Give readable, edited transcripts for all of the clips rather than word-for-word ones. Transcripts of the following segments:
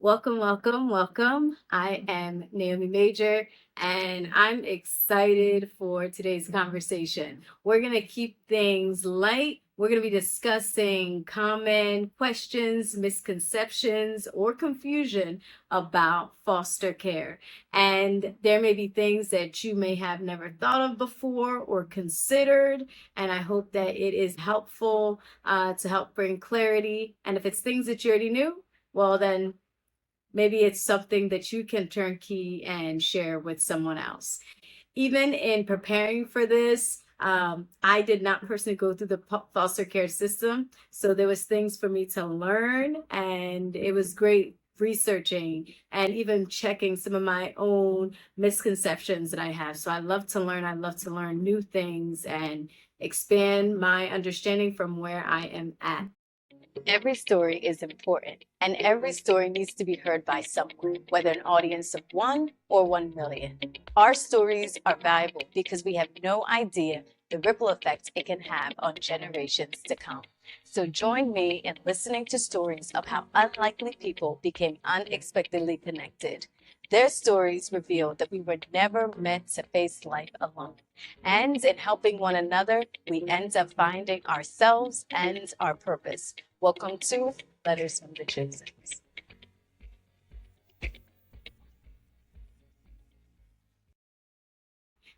Welcome, welcome, welcome. I am Naomi Major, and I'm excited for today's conversation. We're going to keep things light. We're going to be discussing common questions, misconceptions, or confusion about foster care. And there may be things that you may have never thought of before or considered. And I hope that it is helpful to help bring clarity. And if it's things that you already knew, well, then maybe it's something that you can turnkey and share with someone else. Even in preparing for this, I did not personally go through the foster care system. So there was things for me to learn, and it was great researching and even checking some of my own misconceptions that I have. So I love to learn. I love to learn new things and expand my understanding from where I am at. Every story is important, and every story needs to be heard by someone, whether an audience of 1 or 1 million. Our stories are valuable because we have no idea the ripple effect it can have on generations to come. So join me in listening to stories of how unlikely people became unexpectedly connected. Their stories reveal that we were never meant to face life alone. And in helping one another, we end up finding ourselves and our purpose. Welcome to Letters from the Chosen.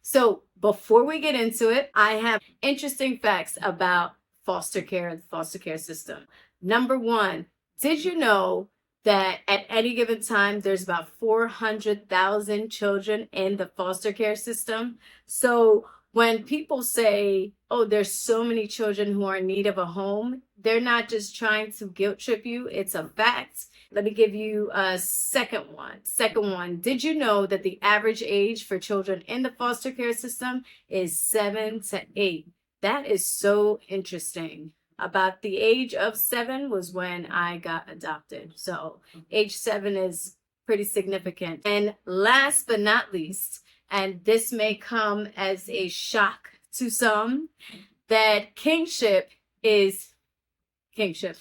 So, before we get into it, I have interesting facts about foster care, the foster care system. Number one, did you know that at any given time, there's about 400,000 children in the foster care system? So, when people say, oh, there's so many children who are in need of a home, they're not just trying to guilt trip you, it's a fact. Let me give you a second one. Second one, did you know that the average age for children in the foster care system is 7 to 8? That is so interesting. About the age of 7 was when I got adopted. So age 7 is pretty significant. And last but not least, and this may come as a shock to some, that kingship kinship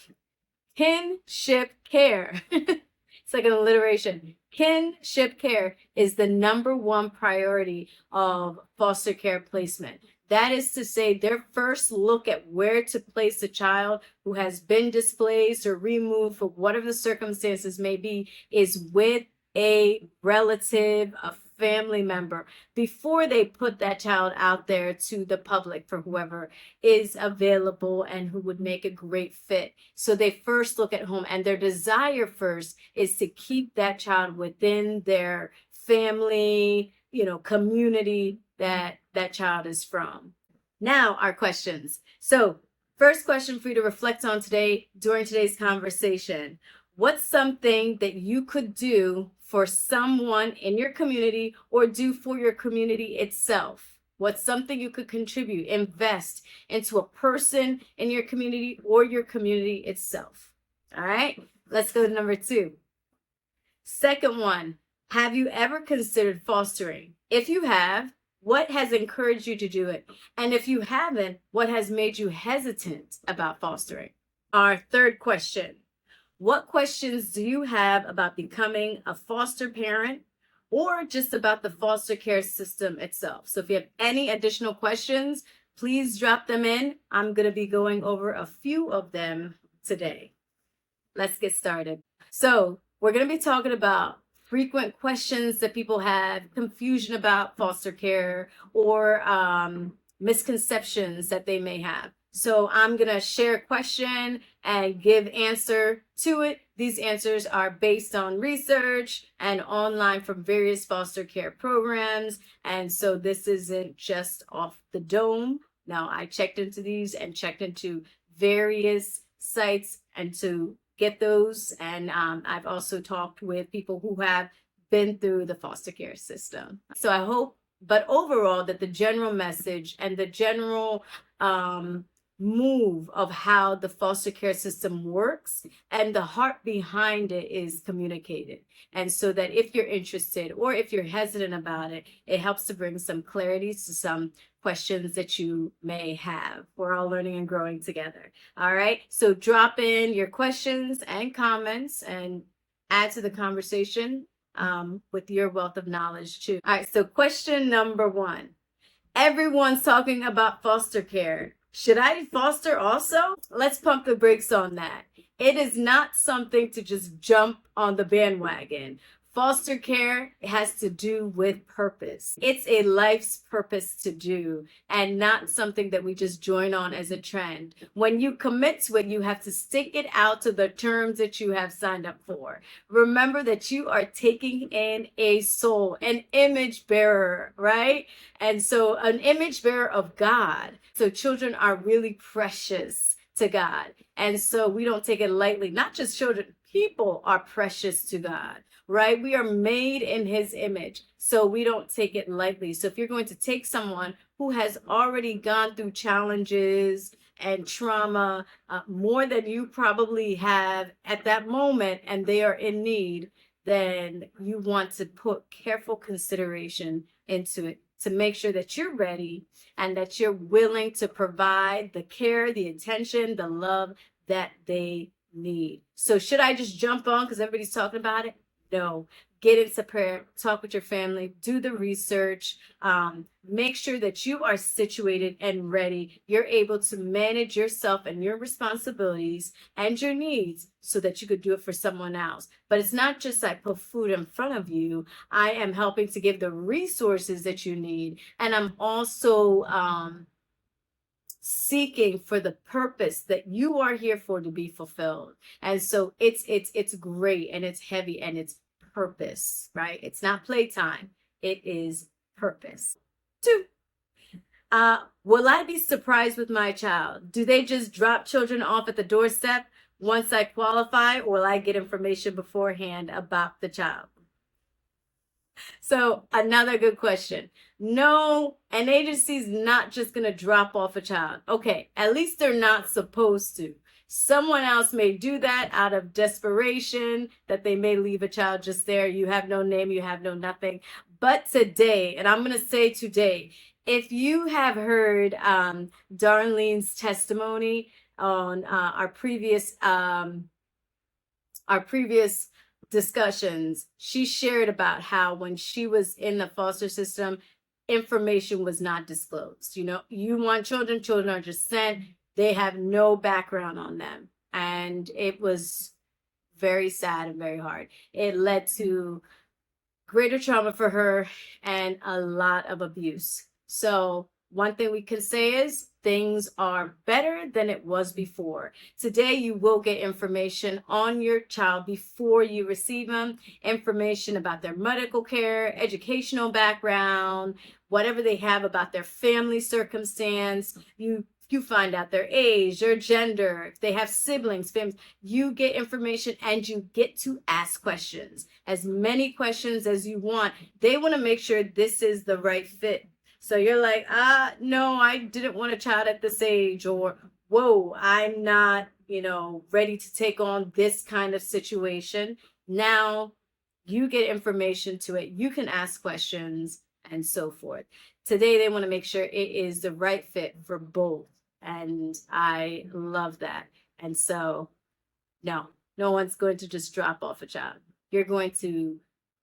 care. It's like an alliteration. Kinship care is the number one priority of foster care placement. That is to say, their first look at where to place a child who has been displaced or removed for whatever the circumstances may be is with a relative, a family member, before they put that child out there to the public for whoever is available and who would make a great fit. So they first look at home, and their desire first is to keep that child within their family, community that that child is from. Now, our questions. So, first question for you to reflect on today during today's conversation. What's something that you could do for someone in your community or do for your community itself? What's something you could contribute, invest into a person in your community or your community itself? All right, let's go to number 2. Second one, have you ever considered fostering? If you have, what has encouraged you to do it? And if you haven't, what has made you hesitant about fostering? Our third question, what questions do you have about becoming a foster parent or just about the foster care system itself? So if you have any additional questions, please drop them in. I'm going to be going over a few of them today. Let's get started. So we're going to be talking about frequent questions that people have, confusion about foster care, or misconceptions that they may have. So I'm going to share a question and give answer to it. These answers are based on research and online from various foster care programs. And so this isn't just off the dome. Now, I checked into these and checked into various sites and to get those. And I've also talked with people who have been through the foster care system. So I hope, but overall, that the general message and the general move of how the foster care system works and the heart behind it is communicated. And so that if you're interested or if you're hesitant about it, it helps to bring some clarity to some questions that you may have. We're all learning and growing together. All right. So drop in your questions and comments, and add to the conversation with your wealth of knowledge too. All right, so question number 1. Everyone's talking about foster care. Should I foster also? Let's pump the brakes on that. It is not something to just jump on the bandwagon. Foster care has to do with purpose. It's a life's purpose to do, and not something that we just join on as a trend. When you commit to it, you have to stick it out to the terms that you have signed up for. Remember that you are taking in a soul, an image bearer, right? And so an image bearer of God. So children are really precious to God. And so we don't take it lightly. Not just children, people are precious to God, right? We are made in his image. So we don't take it lightly. So if you're going to take someone who has already gone through challenges and trauma more than you probably have at that moment, and they are in need, then you want to put careful consideration into it to make sure that you're ready and that you're willing to provide the care, the attention, the love that they need. So should I just jump on because everybody's talking about it? No. Get into prayer, talk with your family, do the research, make sure that you are situated and ready. You're able to manage yourself and your responsibilities and your needs so that you could do it for someone else. But it's not just I put food in front of you. I am helping to give the resources that you need. And I'm also seeking for the purpose that you are here for to be fulfilled. And so it's great, and it's heavy, and it's purpose, right? It's not playtime. It is purpose. 2, will I be surprised with my child? Do they just drop children off at the doorstep once I qualify, or will I get information beforehand about the child? So another good question. No, an agency's not just going to drop off a child. Okay, at least they're not supposed to. Someone else may do that out of desperation, that they may leave a child just there. You have no name, you have no nothing. But today, and I'm going to say today, if you have heard Darlene's testimony on our previous discussions, she shared about how when she was in the foster system, information was not disclosed. You know, you want children, children are just sent. They have no background on them. And it was very sad and very hard. It led to greater trauma for her and a lot of abuse. So one thing we can say is things are better than it was before. Today, you will get information on your child before you receive them, information about their medical care, educational background, whatever they have about their family circumstance. You find out their age, their gender, if they have siblings, families. You get information and you get to ask questions. As many questions as you want. They want to make sure this is the right fit. So you're like, no, I didn't want a child at this age, or, whoa, I'm not, ready to take on this kind of situation. Now you get information to it. You can ask questions and so forth. Today, they want to make sure it is the right fit for both. And I love that. And so, no one's going to just drop off a child. You're going to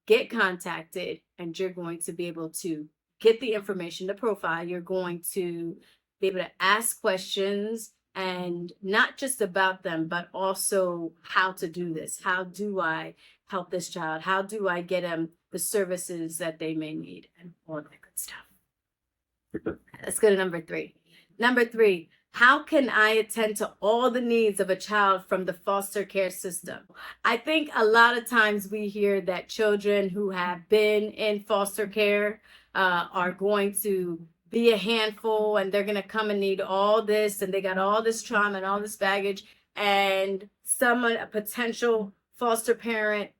get contacted, and you're going to be able to get the information, the profile. You're going to be able to ask questions, and not just about them, but also how to do this. How do I help this child? How do I get them the services that they may need, and all that good stuff. Let's go to number 3. Number 3, how can I attend to all the needs of a child from the foster care system? I think a lot of times we hear that children who have been in foster care are going to be a handful, and they're going to come and need all this, and they got all this trauma and all this baggage, and a potential foster parent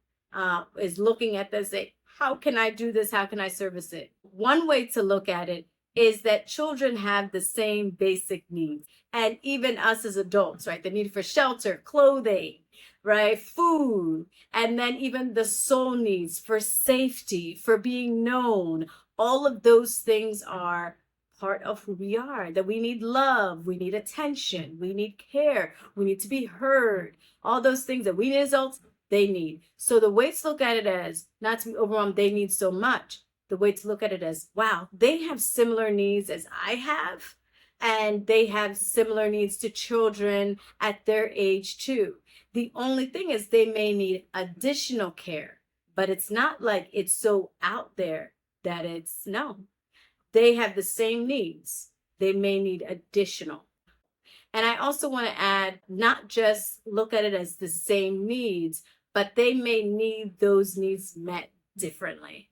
is looking at this, say, how can I do this? How can I service it? One way to look at it is that children have the same basic needs, and even us as adults, right? The need for shelter, clothing, right? Food, and then even the soul needs for safety, for being known. All of those things are part of who we are, that we need love, we need attention, we need care, we need to be heard. All those things that we need as adults, they need. So the way to look at it as, not to be overwhelmed, they need so much. The way to look at it as, wow, they have similar needs as I have, and they have similar needs to children at their age too. The only thing is they may need additional care, but it's not like it's so out there that it's no. They have the same needs. They may need additional. And I also want to add, not just look at it as the same needs, but they may need those needs met differently.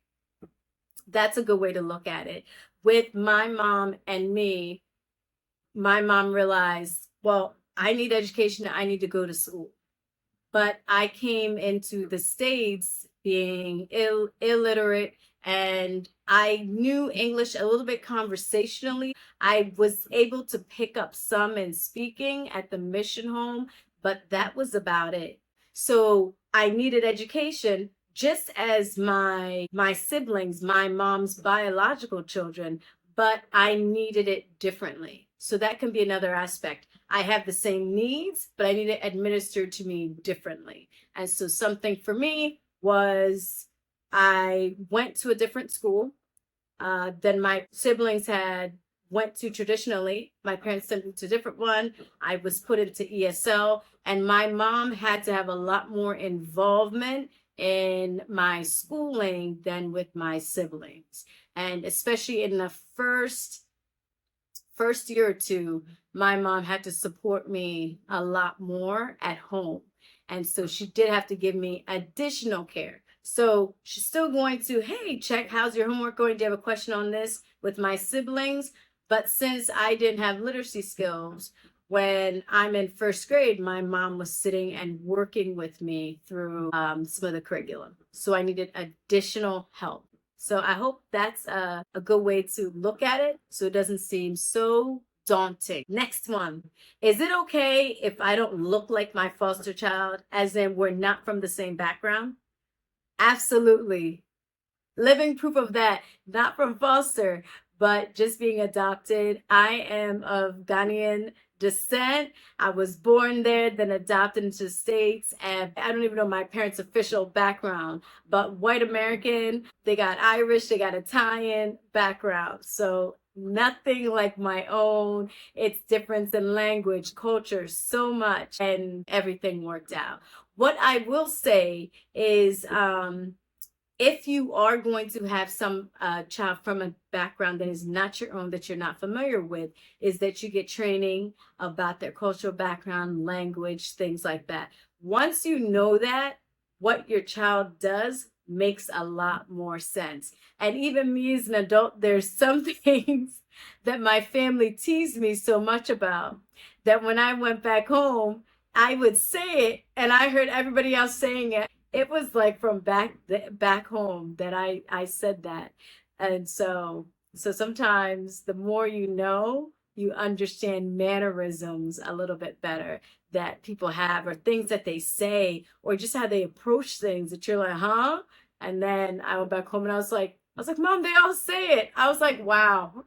That's a good way to look at it. With my mom and me, my mom realized, well, I need education, I need to go to school. But I came into the States being illiterate, and I knew English a little bit conversationally. I was able to pick up some in speaking at the mission home, but that was about it. So I needed education just as my siblings, my mom's biological children, but I needed it differently. So that can be another aspect. I have the same needs, but I need it administered to me differently. And so something for me was I went to a different school than my siblings had went to traditionally. My parents sent me to a different one. I was put into ESL, and my mom had to have a lot more involvement in my schooling than with my siblings. And especially in the first year or two, my mom had to support me a lot more at home. And so she did have to give me additional care. So she's still going to, hey, check, how's your homework going? Do you have a question on this with my siblings? But since I didn't have literacy skills, when I'm in first grade, my mom was sitting and working with me through some of the curriculum. So I needed additional help. So I hope that's a good way to look at it so it doesn't seem so daunting. Next one. Is it okay if I don't look like my foster child, as in we're not from the same background? Absolutely. Living proof of that, not from foster, but just being adopted. I am of Ghanaian descent. I was born there, then adopted into the States, and I don't even know my parents' official background, but white American, they got Irish, they got Italian background. So nothing like my own. It's difference in language, culture, so much, and everything worked out. What I will say is, if you are going to have some child from a background that is not your own, that you're not familiar with, is that you get training about their cultural background, language, things like that. Once you know that, what your child does makes a lot more sense. And even me as an adult, there's some things that my family teased me so much about that when I went back home, I would say it and I heard everybody else saying it. It was like from back home that I said that. And so sometimes the more you know, you understand mannerisms a little bit better that people have, or things that they say, or just how they approach things that you're like, huh? And then I went back home and I was like, Mom, they all say it. I was like, wow.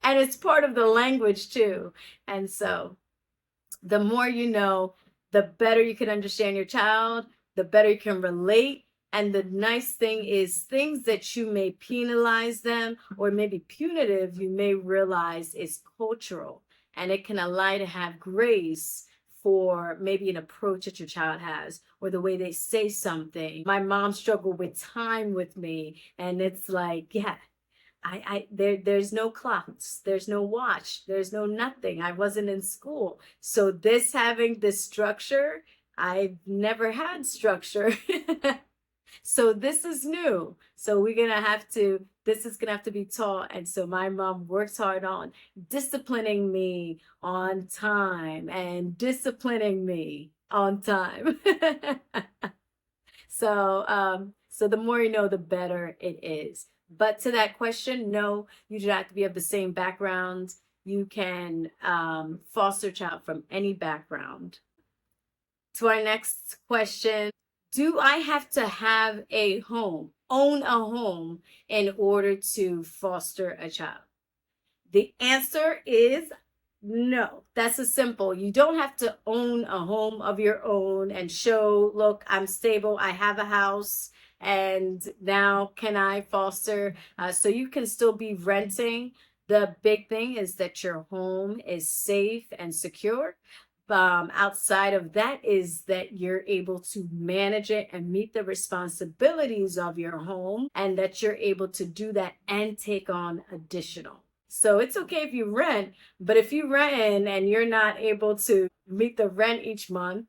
And it's part of the language too. And so the more you know, the better you can understand your child, the better you can relate. And the nice thing is, things that you may penalize them or maybe punitive, you may realize is cultural, and it can allow you to have grace for maybe an approach that your child has or the way they say something. My mom struggled with time with me, and it's like, yeah, there's no clocks, there's no watch, there's no nothing. I wasn't in school. So this having this structure, I've never had structure. So this is new. So this is gonna have to be taught. And so my mom works hard on disciplining me on time and disciplining me on time. So the more you know, the better it is. But to that question, no, you do not have to be of the same background. You can foster a child from any background. To our next question, do I have to have a home, own a home, in order to foster a child? The answer is No, that's a simple. You don't have to own a home of your own and show, look, I'm stable, I have a house, and now can I foster? So you can still be renting. The big thing is that your home is safe and secure. Outside of that is that you're able to manage it and meet the responsibilities of your home, and that you're able to do that and take on additional. So it's okay if you rent, but if you rent and you're not able to meet the rent each month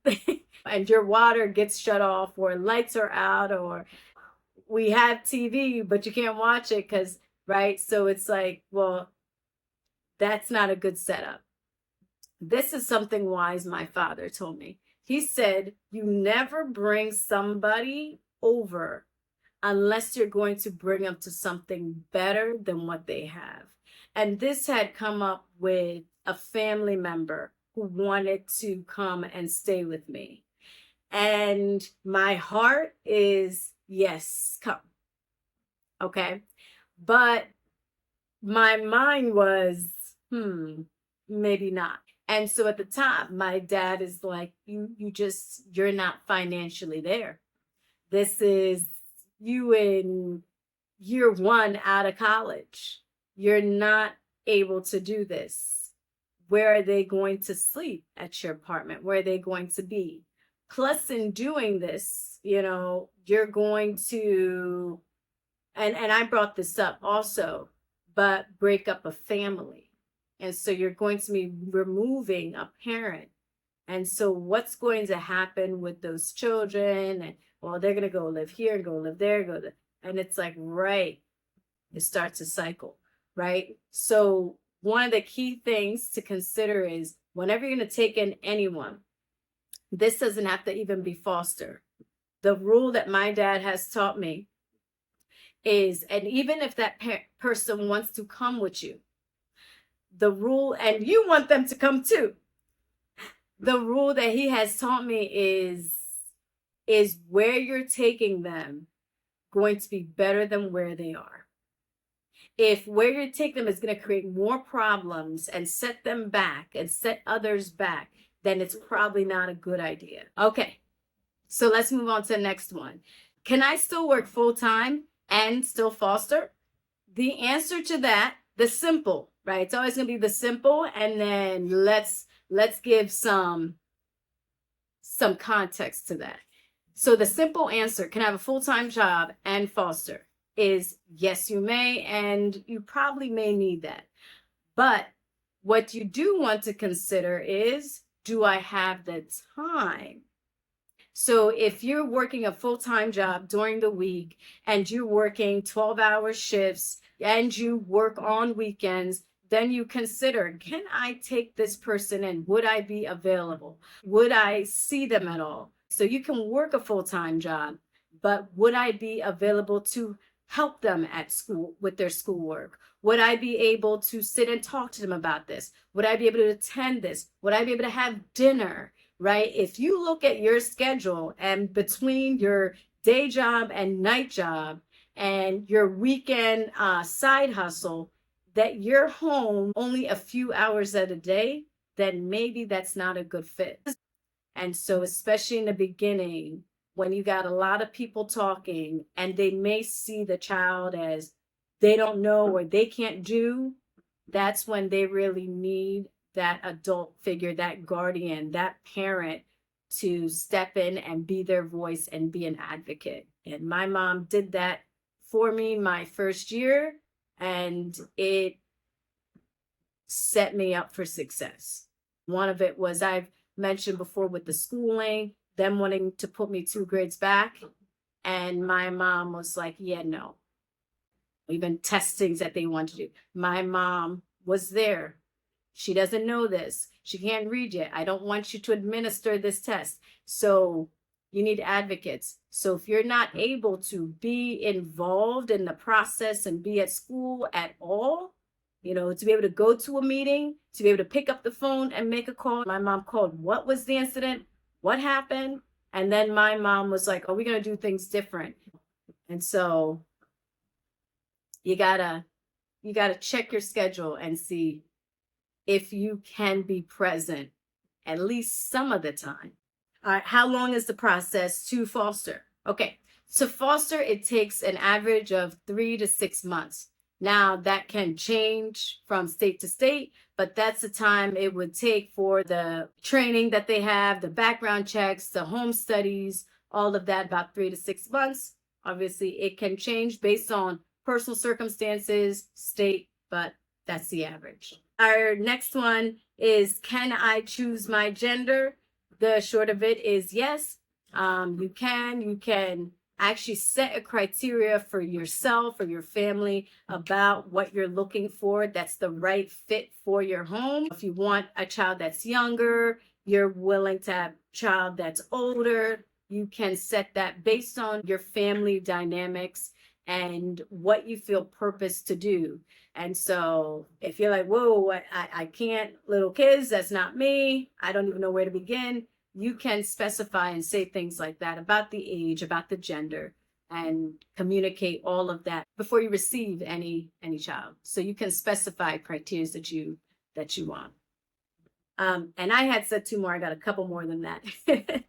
and your water gets shut off or lights are out, or we have TV but you can't watch it because, right? So it's like, well, that's not a good setup. This is something wise my father told me. He said, you never bring somebody over unless you're going to bring them to something better than what they have. And this had come up with a family member who wanted to come and stay with me. And my heart is, yes, come. Okay. But my mind was, maybe not. And so at the time, my dad is like, you're not financially there. This is you in year one out of college. You're not able to do this. Where are they going to sleep at your apartment? Where are they going to be? Plus, in doing this, you're going to, and I brought this up also, but break up a family. And so you're going to be removing a parent. And so what's going to happen with those children? And well, they're going to go live here and go live there, and it's like, right, it starts a cycle, right? So one of the key things to consider is whenever you're going to take in anyone, this doesn't have to even be foster. The rule that my dad has taught me is, and even if that person wants to come with you, the rule, and you want them to come too, the rule that he has taught me is where you're taking them going to be better than where they are. If where you take them is going to create more problems and set them back and set others back, then it's probably not a good idea. Okay, so let's move on to the next one. Can I still work full time and still foster? The answer to that, the simple, right? It's always going to be the simple, and then let's give some context to that. So the simple answer, can I have a full-time job and foster, is yes, you may, and you probably may need that. But what you do want to consider is, do I have the time? So if you're working a full-time job during the week and you're working 12-hour shifts and you work on weekends, then you consider, can I take this person in? Would I be available? Would I see them at all? So you can work a full-time job, but would I be available to help them at school with their schoolwork? Would I be able to sit and talk to them about this? Would I be able to attend this? Would I be able to have dinner? Right? If you look at your schedule and between your day job and night job and your weekend side hustle, that you're home only a few hours at a day, then maybe that's not a good fit. And so, especially in the beginning, when you got a lot of people talking and they may see the child as they don't know or they can't do, that's when they really need that adult figure, that guardian, that parent to step in and be their voice and be an advocate. And my mom did that for me my first year, and it set me up for success. One of it was, I've mentioned before, with the schooling, them wanting to put me 2 grades back. And my mom was like, yeah, no. Even testings that they wanted to do. My mom was there. She doesn't know this. She can't read yet. I don't want you to administer this test. So you need advocates. So if you're not able to be involved in the process and be at school at all, to be able to go to a meeting, to be able to pick up the phone and make a call. My mom called, what was the incident? What happened? And then my mom was like, are we going to do things different? And so you gotta check your schedule and see if you can be present at least some of the time. All right, how long is the process to foster? Okay, to foster, it takes an average of 3 to 6 months. Now, that can change from state to state, but that's the time it would take for the training that they have, the background checks, the home studies, all of that, about 3 to 6 months. Obviously, it can change based on personal circumstances, state, but that's the average. Our next one is, can I choose my gender? The short of it is yes. You can actually set a criteria for yourself or your family about what you're looking for that's the right fit for your home. If you want a child that's younger, you're willing to have a child that's older, you can set that based on your family dynamics and what you feel purpose to do. And so if you're like, whoa, I can't, little kids, that's not me, I don't even know where to begin, you can specify and say things like that about the age, about the gender, and communicate all of that before you receive any child. So you can specify criteria that you want. And I had said 2 more. I got a couple more than that.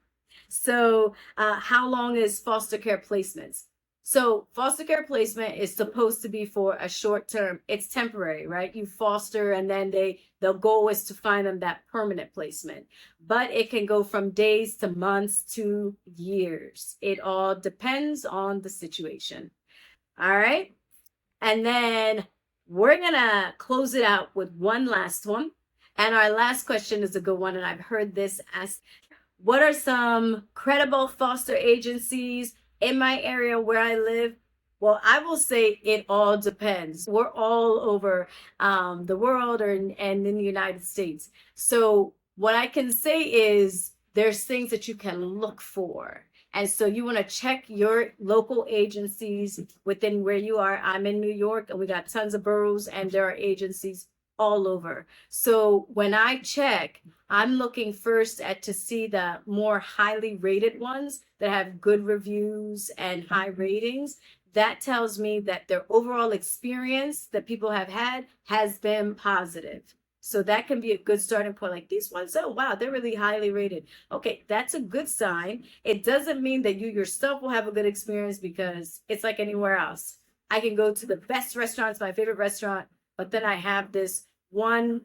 So how long is foster care placements? So foster care placement is supposed to be for a short term. It's temporary, right? You foster and then the goal is to find them that permanent placement. But it can go from days to months to years. It all depends on the situation. All right. And then we're going to close it out with one last one. And our last question is a good one. And I've heard this asked. What are some credible foster agencies in my area where I live? Well, I will say it all depends. We're all over the world and in the United States. So what I can say is there's things that you can look for. And so you want to check your local agencies within where you are. I'm in New York and we got tons of boroughs and there are agencies all over. So when I check, I'm looking first at to see the more highly rated ones that have good reviews and high ratings. That tells me that their overall experience that people have had has been positive. So that can be a good starting point. Like these ones, oh wow, they're really highly rated. Okay, that's a good sign. It doesn't mean that you yourself will have a good experience because it's like anywhere else. I can go to the best restaurants, my favorite restaurant, but then I have this one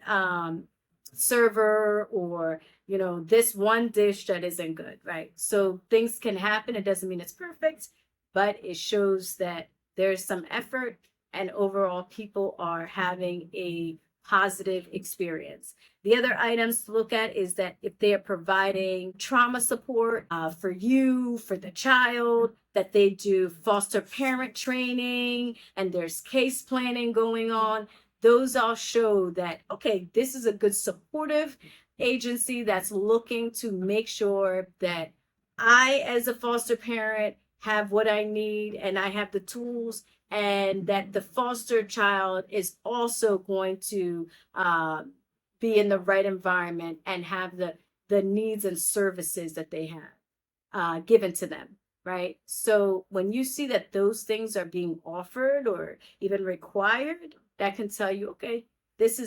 server or this one dish that isn't good, right? So things can happen. It doesn't mean it's perfect, but it shows that there's some effort and overall people are having a positive experience. The other items to look at is that if they are providing trauma support for you, for the child, that they do foster parent training and there's case planning going on. Those all show that, okay, this is a good supportive agency that's looking to make sure that I, as a foster parent, have what I need and I have the tools, and that the foster child is also going to be in the right environment and have the needs and services that they have given to them. Right. So when you see that those things are being offered or even required, that can tell you, okay, this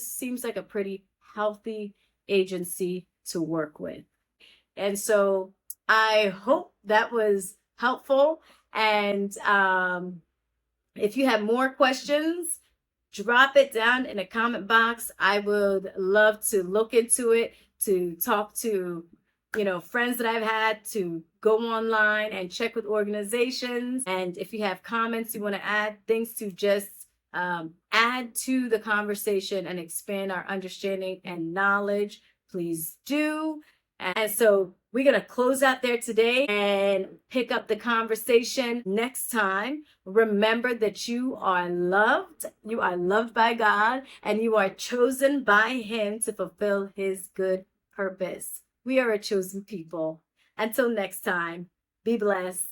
seems like a pretty healthy agency to work with. And so I hope that was helpful. And if you have more questions, drop it down in the comment box. I would love to look into it, to talk to friends that I've had, to go online and check with organizations. And if you have comments you want to add, things to just add to the conversation and expand our understanding and knowledge, please do. And so we're going to close out there today and pick up the conversation next time. Remember that you are loved by God, and you are chosen by Him to fulfill His good purpose. We are a chosen people. Until next time, be blessed.